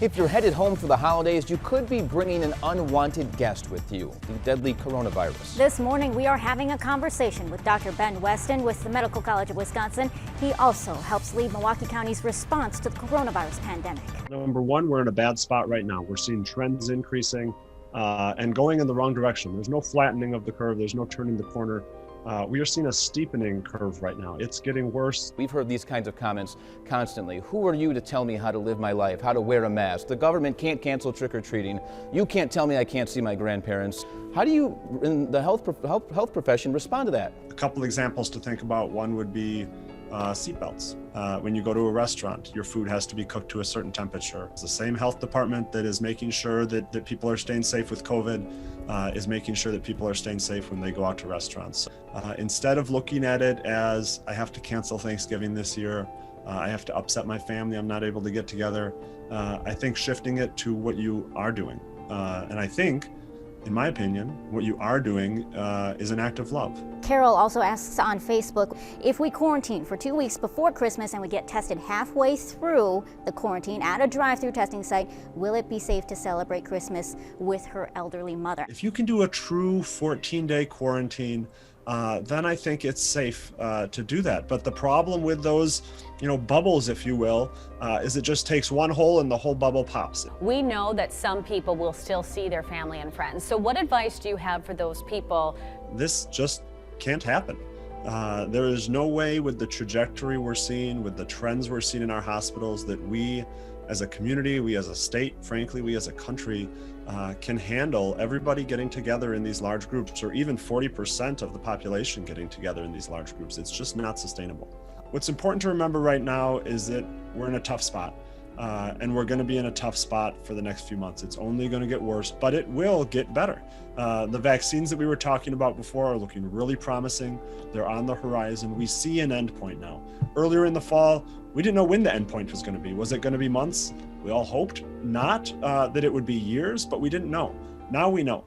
If you're headed home for the holidays, you could be bringing an unwanted guest with you, the deadly coronavirus. This morning, we are having a conversation with Dr. Ben Weston with the Medical College of Wisconsin. He also helps lead Milwaukee County's response to the coronavirus pandemic. Number one, we're in a bad spot right now. We're seeing trends increasing and going in the wrong direction. There's no flattening of the curve. There's no turning the corner. We are seeing a steepening curve right now. It's getting worse. We've heard these kinds of comments constantly. Who are you to tell me how to live my life, how to wear a mask? The government can't cancel trick-or-treating. You can't tell me I can't see my grandparents. How do you, in the health profession, respond to that? A couple examples to think about. One would be seatbelts. When you go to a restaurant, your food has to be cooked to a certain temperature. It's the same health department that is making sure that people are staying safe with COVID is making sure that people are staying safe when they go out to restaurants. Instead of looking at it as, I have to cancel Thanksgiving this year, I have to upset my family, I'm not able to get together, I think shifting it to what you are doing. And I think, in my opinion, what you are doing is an act of love. Carol also asks on Facebook, if we quarantine for 2 weeks before Christmas and we get tested halfway through the quarantine at a drive-through testing site, will it be safe to celebrate Christmas with her elderly mother? If you can do a true 14-day quarantine, then I think it's safe to do that. But the problem with those, bubbles, if you will, is it just takes one hole and the whole bubble pops. We know that some people will still see their family and friends. So what advice do you have for those people? This just can't happen. There is no way with the trajectory we're seeing, with the trends we're seeing in our hospitals, that we as a community, we as a state, frankly, we as a country, can handle everybody getting together in these large groups, or even 40% of the population getting together in these large groups. It's just not sustainable. What's important to remember right now is that we're in a tough spot, and we're going to be in a tough spot for the next few months. It's only going to get worse, but it will get better. The vaccines that we were talking about before are looking really promising. They're on the horizon. We see an endpoint now. Earlier in the fall, we didn't know when the endpoint was going to be. Was it going to be months? We all hoped not, that it would be years, but we didn't know. Now we know.